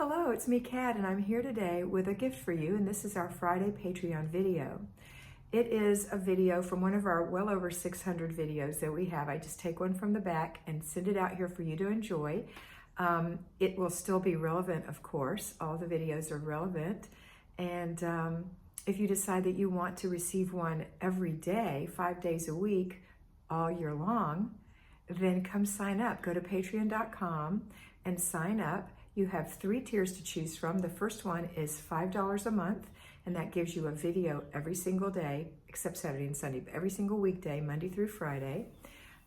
Hello, it's me, Kat, and I'm here today with a gift for you, and this is our Friday Patreon video. It is a video from one of our well over 600 videos that we have. I just take one from the back and send it out here for you to enjoy. It will still be relevant, of course. All the videos are relevant, and if you decide that you want to receive one every day, 5 days a week, all year long, then come sign up. Go to patreon.com and sign up. You have 3 tiers to choose from. The first one is $5 a month, and that gives you a video every single day, except Saturday and Sunday, but every single weekday, Monday through Friday,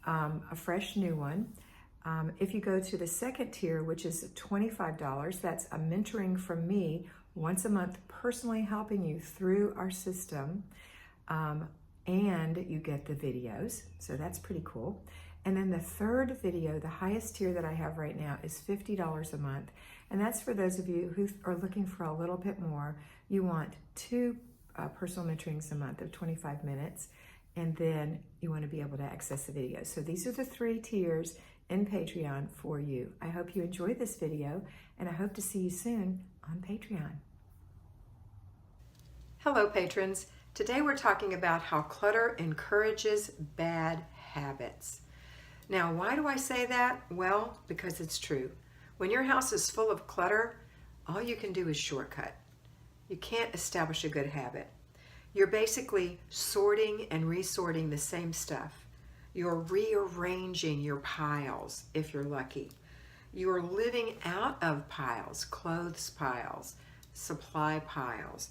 a fresh new one. If you go to the second tier, which is $25, that's a mentoring from me once a month, personally helping you through our system, and you get the videos, so that's pretty cool. And then the third video, the highest tier that I have right now, is $50 a month. And that's for those of you who are looking for a little bit more. You want 2 personal mentorings a month of 25 minutes, and then you want to be able to access the videos. So these are the 3 tiers in Patreon for you. I hope you enjoyed this video, and I hope to see you soon on Patreon. Hello, patrons. Today we're talking about how clutter encourages bad habits. Now, why do I say that? Well, because it's true. When your house is full of clutter, all you can do is shortcut. You can't establish a good habit. You're basically sorting and resorting the same stuff. You're rearranging your piles, if you're lucky. You're living out of piles, clothes piles, supply piles.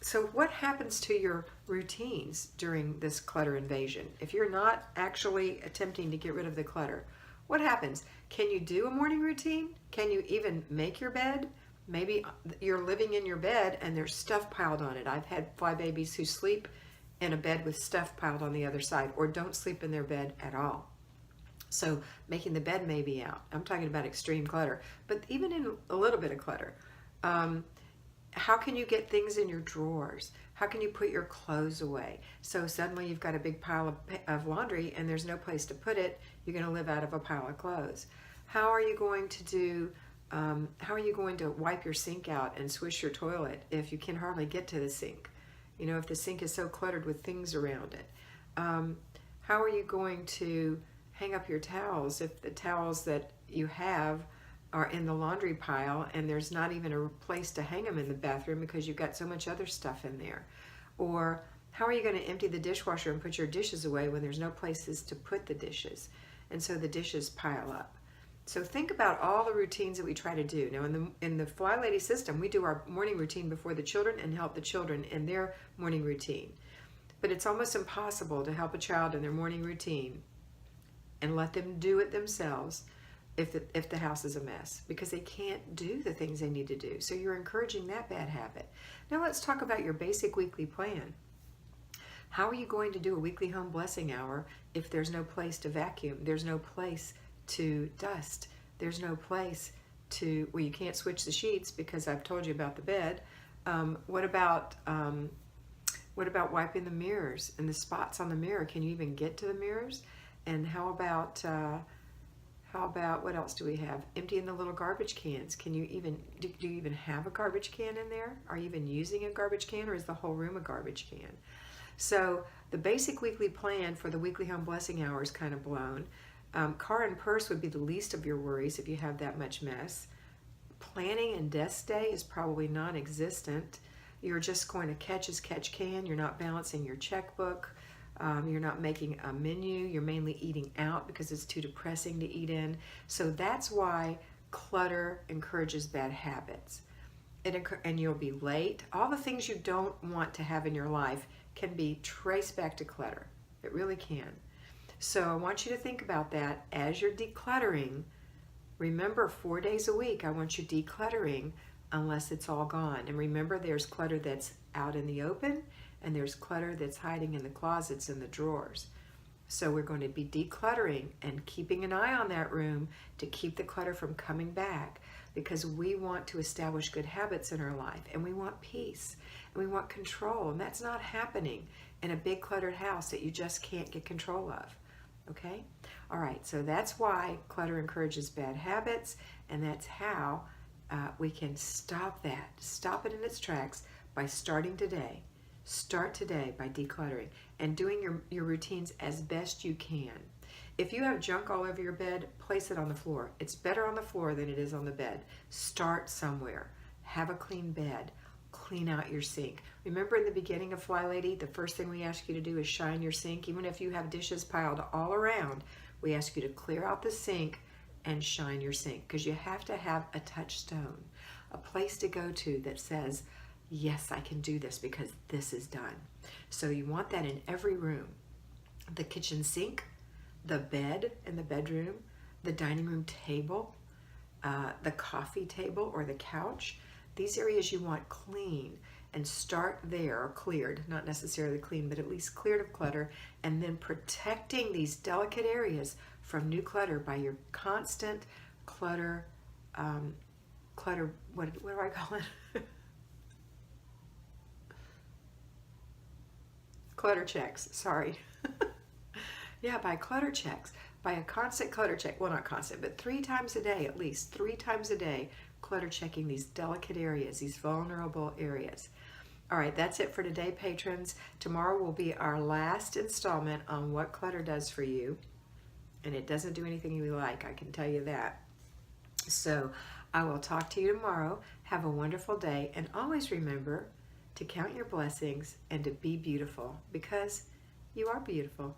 So what happens to your routines during this clutter invasion? If you're not actually attempting to get rid of the clutter, what happens? Can you do a morning routine? Can you even make your bed? Maybe you're living in your bed and there's stuff piled on it. I've had fly babies who sleep in a bed with stuff piled on the other side, or don't sleep in their bed at all. So making the bed may be out. I'm talking about extreme clutter, but even in a little bit of clutter, how can you get things in your drawers? How can you put your clothes away? So suddenly you've got a big pile of laundry and there's no place to put it. You're going to live out of a pile of clothes. How are you going to wipe your sink out and swish your toilet if you can hardly get to the sink? You know, if the sink is so cluttered with things around it. How are you going to hang up your towels if the towels that you have are in the laundry pile and there's not even a place to hang them in the bathroom because you've got so much other stuff in there? Or how are you going to empty the dishwasher and put your dishes away when there's no places to put the dishes? And so the dishes pile up. So think about all the routines that we try to do. Now in the FlyLady system, we do our morning routine before the children and help the children in their morning routine. But it's almost impossible to help a child in their morning routine and let them do it themselves if the house is a mess, because they can't do the things they need to do. So you're encouraging that bad habit. Now let's talk about your basic weekly plan. How are you going to do a weekly home blessing hour if there's no place to vacuum? There's no place to dust. There's no place to, well, you can't switch the sheets because I've told you about the bed. What about wiping the mirrors and the spots on the mirror? Can you even get to the mirrors? And how about what else do we have? Emptying the little garbage cans. Can you even, do you even have a garbage can in there? Are you even using a garbage can, or is the whole room a garbage can? So the basic weekly plan for the weekly home blessing hour is kind of blown. Car and purse would be the least of your worries if you have that much mess. Planning and desk day is probably non-existent. You're just going to catch as catch can. You're not balancing your checkbook. You're not making a menu. You're mainly eating out because it's too depressing to eat in. So that's why clutter encourages bad habits. And you'll be late. All the things you don't want to have in your life can be traced back to clutter. It really can. So I want you to think about that as you're decluttering. Remember, 4 days a week, I want you decluttering unless it's all gone. And remember, there's clutter that's out in the open, and there's clutter that's hiding in the closets and the drawers. So we're going to be decluttering and keeping an eye on that room to keep the clutter from coming back, because we want to establish good habits in our life, and we want peace, and we want control, and that's not happening in a big cluttered house that you just can't get control of. Okay? All right, so that's why clutter encourages bad habits, and that's how we can stop that, stop it in its tracks by starting today. Start today by decluttering and doing your routines as best you can. If you have junk all over your bed, place it on the floor. It's better on the floor than it is on the bed. Start somewhere. Have a clean bed. Clean out your sink. Remember in the beginning of FlyLady, the first thing we ask you to do is shine your sink. Even if you have dishes piled all around, we ask you to clear out the sink and shine your sink, because you have to have a touchstone, a place to go to that says, yes, I can do this because this is done. So you want that in every room. The kitchen sink, the bed in the bedroom, the dining room table, the coffee table or the couch. These areas you want clean, and start there, or cleared, not necessarily clean, but at least cleared of clutter, and then protecting these delicate areas from new clutter by your constant clutter, what do I call it? Clutter checks, sorry. Yeah, by clutter checks, by a constant clutter check. Well, not constant, but 3 times a day, at least 3 times a day, clutter checking these delicate areas, these vulnerable areas. All right, that's it for today, patrons. Tomorrow will be our last installment on what clutter does for you. And it doesn't do anything you like, I can tell you that. So I will talk to you tomorrow. Have a wonderful day, and always remember to count your blessings and to be beautiful, because you are beautiful.